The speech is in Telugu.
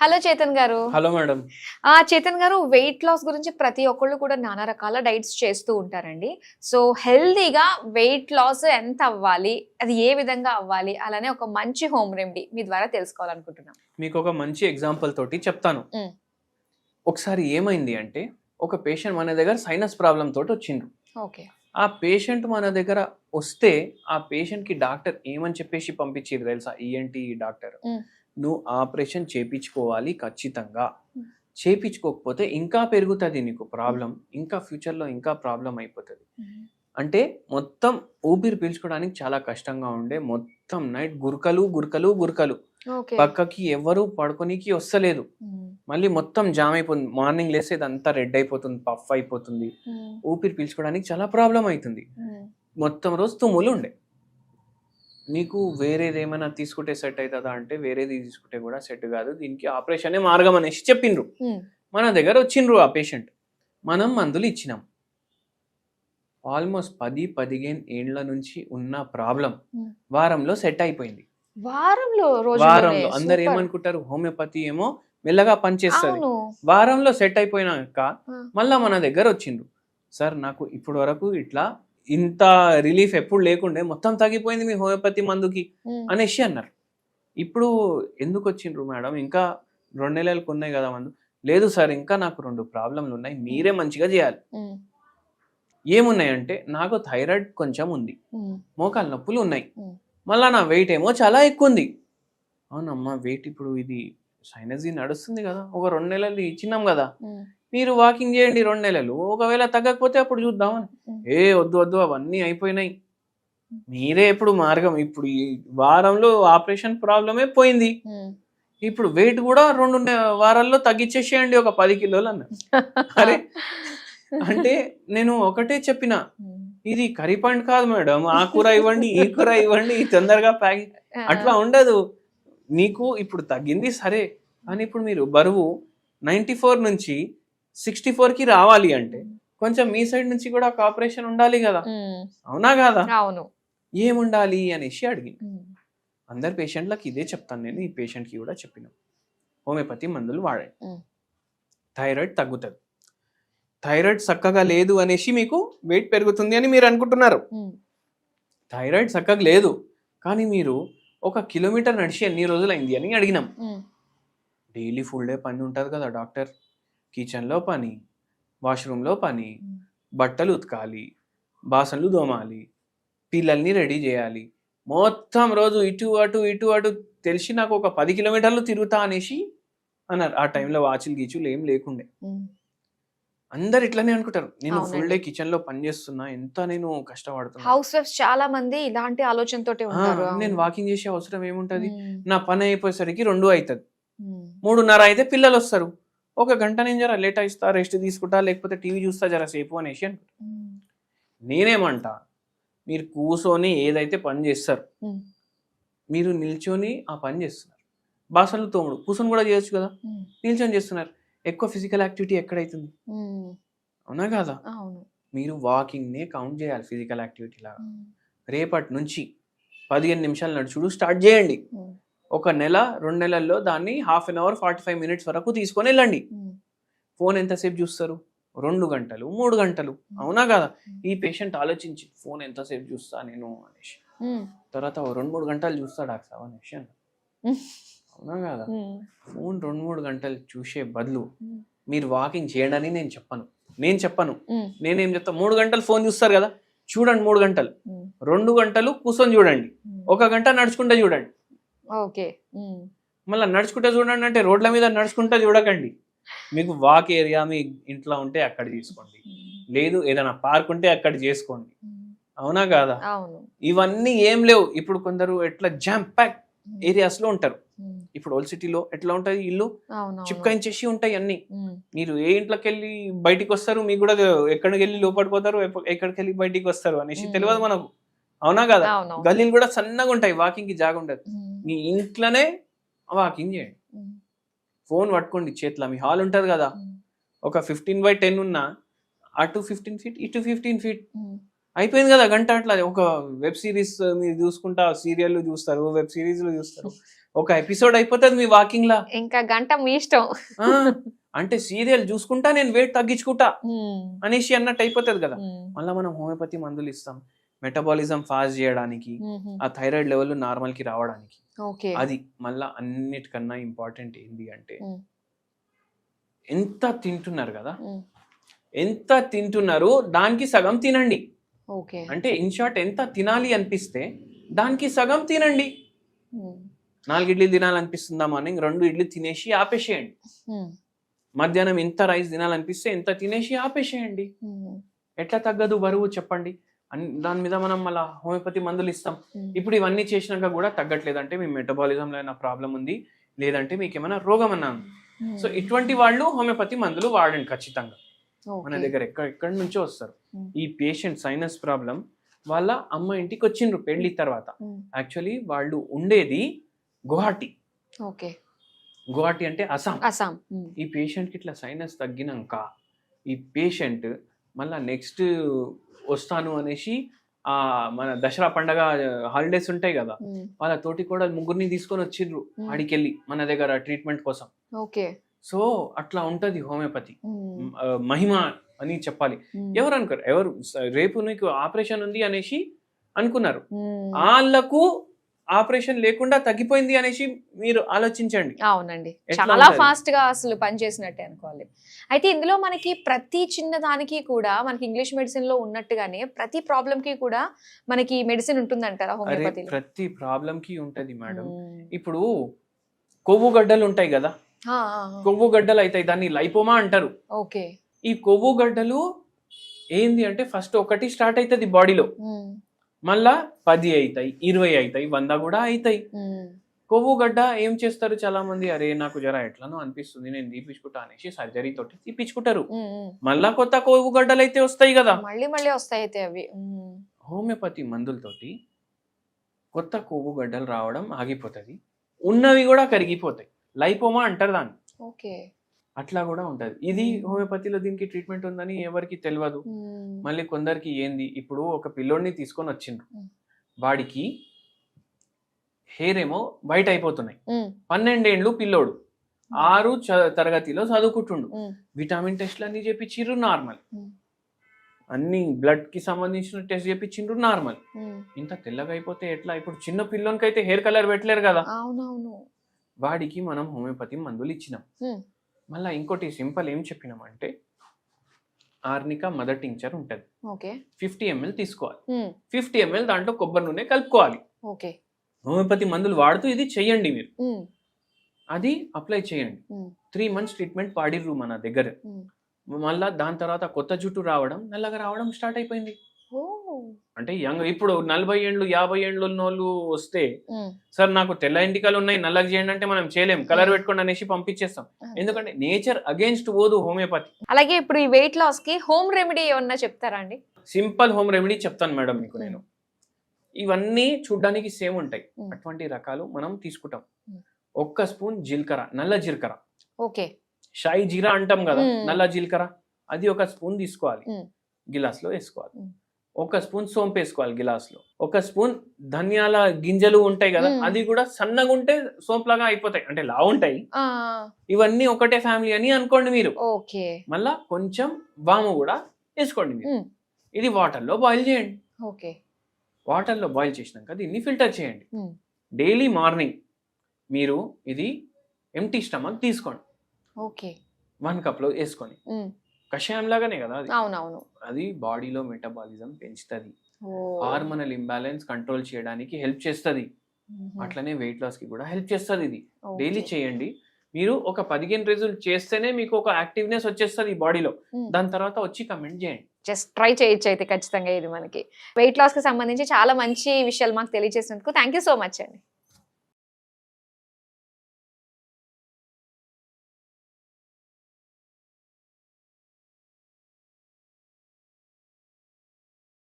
హలో చేతన్ గారు. Hello madam. చేతన్ గారు, వెయిట్ లాస్ గురించి ప్రతి ఒక్కళ్ళు కూడా నానా రకాల డైట్స్ చేస్తూ ఉంటారండి. సో హెల్తీగా వెయిట్ లాస్ ఎంత అవ్వాలి? అది ఏ విధంగా అవ్వాలి? అలానే ఒక మంచి హోమ్ రెమెడీ మీ ద్వారా తెలుసుకోవాలనుకుంటున్నాం. మీకు ఒక మంచి ఎగ్జాంపుల్ తోటి చెప్తాను. ఒకసారి ఏమైంది అంటే ఒక పేషెంట్ మన దగ్గర సైనస్ ప్రాబ్లం తోటి వచ్చిండ్రు. ఓకే. ఆ పేషెంట్ మన దగ్గర వస్తే ఆ పేషెంట్ కి డాక్టర్ ఏమని చెప్పేసి పంపించారు తెలుసా? ఈఎన్టీ డాక్టర్, నువ్వు ఆపరేషన్ చేపించుకోవాలి ఖచ్చితంగా, చేపించుకోకపోతే ఇంకా పెరుగుతుంది నీకు ప్రాబ్లం, ఇంకా ఫ్యూచర్లో ఇంకా ప్రాబ్లం అయిపోతుంది. అంటే మొత్తం ఊపిరి పీల్చుకోవడానికి చాలా కష్టంగా ఉండే, మొత్తం నైట్ గురకలు గురకలు గురకలు, పక్కకి ఎవరు పడుకోనికి వస్తలేదు, మళ్ళీ మొత్తం జామ్ అయిపోతుంది, మార్నింగ్ లేసేది అంతా రెడ్ అయిపోతుంది, పఫ్ అయిపోతుంది, ఊపిరి పీల్చుకోవడానికి చాలా ప్రాబ్లం అవుతుంది, మొత్తం రోజు తుమ్ములు ఉండే. నీకు వేరేది ఏమైనా తీసుకుంటే సెట్ అవుతుందా అంటే వేరేది తీసుకుంటే కూడా సెట్ కాదు, దీనికి ఆపరేషనే మార్గం అనేసి చెప్పిండ్రు. మన దగ్గర వచ్చిండ్రు ఆ పేషెంట్, మనం మందులు ఇచ్చినాం. ఆల్మోస్ట్ 10-15 ఏళ్ల నుంచి ఉన్న ప్రాబ్లం వారంలో సెట్ అయిపోయింది. వారంలో అందరు ఏమనుకుంటారు, హోమియోపతి ఏమో మెల్లగా పనిచేస్తుంది, వారంలో సెట్ అయిపోయినాక మళ్ళా మన దగ్గర వచ్చిండ్రు. సార్ నాకు ఇప్పటి వరకు ఇట్లా ఇంత రిలీఫ్ ఎప్పుడు లేకుండే, మొత్తం తగ్గిపోయింది మీ హోమియోపతి మందుకి అనేసి అన్నారు. ఇప్పుడు ఎందుకు వచ్చిండ్రు మేడం, ఇంకా 2 నెలలకు ఉన్నాయి కదా మందు? లేదు సార్, ఇంకా నాకు 2 ప్రాబ్లంలు ఉన్నాయి, మీరే మంచిగా చేయాలి. ఏమున్నాయంటే నాకు థైరాయిడ్ కొంచెం ఉంది, మోకాలు నొప్పులు ఉన్నాయి, మళ్ళా నా వెయిట్ ఏమో చాలా ఎక్కువ ఉంది. అవునమ్మా, వెయిట్ ఇప్పుడు ఇది సైనస్ నడుస్తుంది కదా, ఒక 2 నెలలు ఇచ్చినాం కదా, మీరు వాకింగ్ చేయండి 2 నెలలు, ఒకవేళ తగ్గకపోతే అప్పుడు చూద్దామని. వద్దు వద్దు, అవన్నీ అయిపోయినాయి, మీరే ఎప్పుడు మార్గం, ఇప్పుడు ఈ వారంలో ఆపరేషన్ ప్రాబ్లమే పోయింది, ఇప్పుడు వెయిట్ కూడా 2 వారాల్లో తగ్గించేసేయండి ఒక 10 కిలోలు అన్న. అరే అంటే నేను ఒకటే చెప్పిన, ఇది కర్రీ పాయింట్ కాదు మేడం, ఆ కూర ఇవ్వండి ఈ కూర ఇవ్వండి తొందరగా ప్యాకింగ్, అట్లా ఉండదు. నీకు ఇప్పుడు తగ్గింది సరే, కానీ ఇప్పుడు మీరు బరువు 94 నుంచి 64కి రావాలి అంటే కొంచెం మీ సైడ్ నుంచి కూడా ఒక ఆపరేషన్ ఉండాలి కదా, అవునా కాదా? అవును. ఏముండాలి అనేసి అడిగింది. అందరు పేషెంట్లకు ఇదే చెప్తాను నేను, ఈ పేషెంట్కి కూడా చెప్పిన, హోమియోపతి మందులు వాడండి, థైరాయిడ్ తగ్గుతుంది. థైరాయిడ్ చక్కగా లేదు అనేసి మీకు వెయిట్ పెరుగుతుంది అని మీరు అనుకుంటున్నారు. థైరాయిడ్ చక్కగా లేదు, కానీ మీరు 1 కిలోమీటర్ నడిచి ఎన్ని రోజులు అయింది అని అడిగినాం. డైలీ ఫుల్ డే పని ఉంటుంది కదా డాక్టర్, కిచెన్లో పని, వాష్రూమ్లో పని, బట్టలు ఉతకాలి, బాసన్లు దోమాలి, పిల్లల్ని రెడీ చేయాలి, మొత్తం రోజు ఇటు అటు ఇటు అటు తెలిసి నాకు 10 కిలోమీటర్లు తిరుగుతా అనేసి అన్నారు. ఆ టైంలో వాచులు గీచులు ఏం లేకుండే. అందరు ఇట్లానే అనుకుంటారు, నేను ఫుల్ డే కిచెన్ లో పని చేస్తున్నా, ఎంత నేను కష్టపడుతున్నా. హౌస్ వైఫ్స్ చాలా మంది ఇలాంటి ఆలోచనతోటి ఉంటారు. నేను వాకింగ్ చేసే అవసరం ఏముంటది, నా పని అయిపోయేసరికి 2 అవుతుంది, 3:30 అయితే పిల్లలు వస్తారు, 1 గంట నేను జర లేట్ అయిస్తా, రెస్ట్ తీసుకుంటా, లేకపోతే టీవీ చూస్తా జర సేపు అనేసి అనుకుంటా. నేనేమంటా, మీరు కూర్చొని ఏదైతే పని చేస్తారు, మీరు నిల్చొని ఆ పని చేస్తున్నారు, బాసన్లు తోముడు కూర్చొని కూడా చేయొచ్చు కదా, నిల్చొని చేస్తున్నారు, ఎక్కువ ఫిజికల్ యాక్టివిటీ ఎక్కడైతుంది, అవునా కాదా? మీరు వాకింగ్ నే కౌంట్ చేయాలి ఫిజికల్ యాక్టివిటీ లాగా. రేపటి నుంచి 15 నిమిషాలు నడుచుడు స్టార్ట్ చేయండి. 1 నెల 2 నెలల్లో దాన్ని ½ an hour 45 minutes వరకు తీసుకొని వెళ్ళండి. ఫోన్ ఎంతసేపు చూస్తారు? 2 గంటలు 3 గంటలు, అవునా కదా? ఈ పేషెంట్ ఆలోచించి ఫోన్ ఎంతసేపు చూస్తా నేను అనేసి, తర్వాత 2-3 గంటలు చూస్తాడు డాక్టర్ అనేసి, అవునా కదా? ఫోన్ 2-3 గంటలు చూసే బదులు మీరు వాకింగ్ చేయండి అని నేను చెప్పను. నేనేం చెప్తా, 3 గంటలు ఫోన్ చూస్తారు కదా, చూడండి 3 గంటలు, 2 గంటలు కూర్చొని చూడండి, 1 గంట నడుచుకుంటే చూడండి. మళ్ళీ నడుచుకుంటే చూడండి అంటే రోడ్ల మీద నడుచుకుంటే చూడకండి. మీకు వాక్ ఏరియా మీ ఇంట్లో ఉంటే అక్కడ తీసుకోండి, లేదు ఏదైనా పార్క్ ఉంటే అక్కడ చేసుకోండి, అవునా కాదా? ఇవన్నీ ఏం లేవు. ఇప్పుడు కొందరు ఎట్లా జామ్ ప్యాక్ ఏరియాస్ లో ఉంటారు. ఇప్పుడు ఓల్డ్ సిటీలో ఎట్లా ఉంటది, ఇల్లు చిప్కాయించేసి ఉంటాయి అన్ని. మీరు ఏ ఇంట్లోకి వెళ్ళి బయటికి వస్తారు, మీకు కూడా ఎక్కడికి వెళ్ళి లోపడిపోతారు, ఎక్కడికి వెళ్ళి బయటికి వస్తారు అనేసి తెలియదు మనకు, అవునా కదా? గల్లీలు కూడా సన్నగా ఉంటాయి, వాకింగ్ కి జాగా ఉండదు. మీ ఇంట్లోనే వాకింగ్ చేయండి, ఫోన్ పట్టుకోండి చేతిలో, మీ హాల్ ఉంటది కదా, ఒక 15/10 ఉన్నా, అటు 15 feet ఇటు 15 feet, అయిపోయింది కదా గంట. అట్లా ఒక వెబ్ సిరీస్ మీరు చూసుకుంటా, సీరియల్ చూస్తారు, వెబ్ సిరీస్లు చూస్తారు, ఒక ఎపిసోడ్ అయిపోతుంది మీ వాకింగ్ లా. ఇంకా గంట మీ ఇష్టం. అంటే సీరియల్ చూసుకుంటా నేను వెయిట్ తగ్గించుకుంటా అనేసి అన్నట్టు అయిపోతుంది కదా. మళ్ళీ మనం హోమియోపతి మందులు ఇస్తాం మెటబాలిజం ఫాస్ట్ చేయడానికి, ఆ థైరాయిడ్ లెవెల్ నార్మల్ కి రావడానికి. అది మళ్ళా అన్నిటికన్నా ఇంపార్టెంట్ ఏంటి అంటే ఎంత తింటున్నారు కదా, ఎంత తింటున్నారు దానికి సగం తినండి. అంటే ఇన్ షార్ట్ ఎంత తినాలి అనిపిస్తే దానికి సగం తినండి. 4 ఇడ్లీలు తినాలనిపిస్తుందా మార్నింగ్, 2 ఇడ్లీ తినేసి ఆపేసేయండి. మధ్యాహ్నం ఎంత రైస్ తినాలనిపిస్తే ఎంత తినేసి ఆపేసేయండి. ఎట్లా తగ్గదు బరువు చెప్పండి. దాని మీద మనం మళ్ళీ హోమియోపతి మందులు ఇస్తాం. ఇప్పుడు ఇవన్నీ చేసినాక కూడా తగ్గట్లేదంటే మీ మెటబాలిజంలో ఏమైనా ప్రాబ్లం ఉంది, లేదంటే మీకు ఏమైనా రోగం అన్నా ఉంది. సో ఇటువంటి వాళ్ళు హోమియోపతి మందులు వాడండి ఖచ్చితంగా. మన దగ్గర ఎక్కడి నుంచో వస్తారు. ఈ పేషెంట్ సైనస్ ప్రాబ్లం వాళ్ళ అమ్మ ఇంటికి వచ్చిండ్రు పెళ్లి తర్వాత. యాక్చువల్లీ వాళ్ళు ఉండేది గువాహటి. గువాహటి అంటే అస్సాం. ఈ పేషెంట్ కి ఇట్లా సైనస్ తగ్గినాక ఈ పేషెంట్ మళ్ళా నెక్స్ట్ వస్తాను అనేసి మన దసరా పండగ హాలిడేస్ ఉంటాయి కదా, వాళ్ళ తోటి కూడా 3 తీసుకొని వచ్చిండ్రు ఆడికెళ్ళి మన దగ్గర ట్రీట్మెంట్ కోసం. సో అట్లా ఉంటది హోమియోపతి మహిమ అని చెప్పాలి. ఎవరు అనుకోరు, ఎవరు రేపు నీకు ఆపరేషన్ ఉంది అనేసి అనుకున్నారు, వాళ్ళకు ఆపరేషన్ లేకుండా తగ్గిపోయింది అనేసి మీరు ఆలోచించండి. అవునండి, చాలా ఫాస్ట్ గా అసలు పనిచేసినట్టే అనుకోవాలి. అయితే ఇందులో మనకి ప్రతి చిన్న దానికి కూడా మనకి ఇంగ్లీష్ మెడిసిన్ లో ఉన్నట్టుగానే ప్రతి ప్రాబ్లం కి కూడా మనకి మెడిసిన్ ఉంటుందంటారా హోమియోపతిలో? ప్రతి ప్రాబ్లం కి ఉంటది మేడం. ఇప్పుడు కొవ్వు గడ్డలు ఉంటాయి కదా, కొవ్వు గడ్డలు అవుతాయి, దాన్ని లైపోమా అంటారు. ఈ కొవ్వు గడ్డలు ఏంది అంటే ఫస్ట్ ఒకటి స్టార్ట్ అవుతుంది బాడీలో, మళ్ళా 10 అవుతాయి, 20 అవుతాయి, 100 కూడా అవుతాయి. కొవ్వు గడ్డ ఏం చేస్తారు చాలా మంది, అరే నాకు జర ఎట్లానో అనిపిస్తుంది నేను తీపించుకుంటా అనేసి సర్జరీ తోటి తీపించుకుంటారు. మళ్ళా కొత్త కొవ్వు గడ్డలు అయితే వస్తాయి కదా, మళ్ళీ వస్తాయి. అయితే అవి హోమియోపతి మందులతోటి కొత్త కొవ్వు గడ్డలు రావడం ఆగిపోతుంది, ఉన్నవి కూడా కరిగిపోతాయి. లైపోమా అంటారు దాన్ని. అట్లా కూడా ఉంటది. ఇది హోమియోపతిలో దీనికి ట్రీట్మెంట్ ఉందని ఎవరికి తెలియదు. మళ్ళీ కొందరికి ఏంది, ఇప్పుడు ఒక పిల్లోడిని తీసుకొని వచ్చిండ్రు, వాడికి హెయిర్ ఏమో వైట్ అయిపోతున్నాయి, 12 ఏళ్ళు పిల్లోడు, 6 తరగతిలో చదువుకుంటుండు, విటమిన్ టెస్ట్లు అన్ని చేపించిండ్రు నార్మల్, అన్ని బ్లడ్ కి సంబంధించిన టెస్ట్ చేపించిండ్రు నార్మల్. ఇంత తెల్లగా అయిపోతే ఎట్లా? ఇప్పుడు చిన్న పిల్లోనికి అయితే హెయిర్ కలర్ పెట్టలేరు కదా, వాడికి మనం హోమియోపతి మందులు ఇచ్చినాం. మళ్ళీ ఇంకోటి సింపుల్ ఏం చెప్పినామంటే ఆర్నికా మదర్ టింక్చర్ ఉంటుంది, 50 ml తీసుకోవాలి. 50 ml దాంట్లో కొబ్బరి నూనె కలుపుకోవాలి. హోమియోపతి మందులు వాడుతూ ఇది చెయ్యండి మీరు, అది అప్లై చేయండి. 3 months ట్రీట్మెంట్ వాడిర్రు మన దగ్గర. మళ్ళా దాని తర్వాత కొత్త జుట్టు రావడం, నల్లగా రావడం స్టార్ట్ అయిపోయింది. అంటే యంగ్ ఇప్పుడు 40 ఏళ్ళు 50 ఏళ్ళు ఉన్న వాళ్ళు వస్తే సార్ నాకు తెల్ల ఎంటికలు ఉన్నాయి నల్లగా చేయండి అంటే మనం చేయలేం, కలర్ పెట్టుకోండి అనేసి పంపించేస్తాం. ఎందుకంటే నేచర్ అగేన్స్ట్ పోదు హోమియోపతి. అలాగే ఇప్పుడు ఈ వెయిట్ లాస్ కి హోమ్ రెమెడీ ఏమన్నా చెప్తారా అండి? సింపుల్ హోమ్ రెమెడీ చెప్తాను మేడం మీకు నేను. ఇవన్నీ చూడ్డానికి సేమ్ ఉంటాయి, అటువంటి రకాలు మనం తీసుకుంటాం. 1 స్పూన్ జీలకర్ర, నల్ల జీలకర్ర, షాయి జీరా అంటాం కదా, నల్ల జీలకర్ర, అది 1 స్పూన్ తీసుకోవాలి, గిలాస్ లో వేసుకోవాలి. 1 స్పూన్ సోంపు వేసుకోవాలి గిలాస్ లో. 1 స్పూన్ ధనియాల గింజలు ఉంటాయి కదా, అది కూడా సన్నగా ఉంటే సోంపు లాగా అయిపోతాయి, అంటే లా ఉంటాయి. ఇవన్నీ ఒకటే ఫ్యామిలీ అని అనుకోండి మీరు. మళ్ళా కొంచెం వాము కూడా వేసుకోండి మీరు. ఇది వాటర్ లో బాయిల్ చేయండి. వాటర్ లో బాయిల్ చేసినాక దీన్ని ఫిల్టర్ చేయండి. డైలీ మార్నింగ్ మీరు ఇది ఎంటీ స్టమక్ తీసుకోండి. 1 కప్ లో వేసుకొని, కషాయం లాగానే కదా అది. అది బాడీలో మెటబాలిజం పెంచుతుంది, హార్మోనల్ ఇంబ్యాలెన్స్ కంట్రోల్ చేయడానికి హెల్ప్ చేస్తుంది, అట్లనే వెయిట్ లాస్ కి కూడా హెల్ప్ చేస్తుంది. ఇది డైలీ చేయండి మీరు. ఒక 15 రోజులు చేస్తేనే మీకు ఒక యాక్టివ్నెస్ వచ్చేస్తుంది బాడీలో. దాని తర్వాత వచ్చి కమెంట్ చేయండి. జస్ట్ ట్రై చేయొచ్చు అయితే ఖచ్చితంగా. ఇది మనకి వెయిట్ లాస్ కి సంబంధించి చాలా మంచి విషయాలు మాకు తెలియజేసినందుకు థ్యాంక్ యూ సో మచ్ అండి.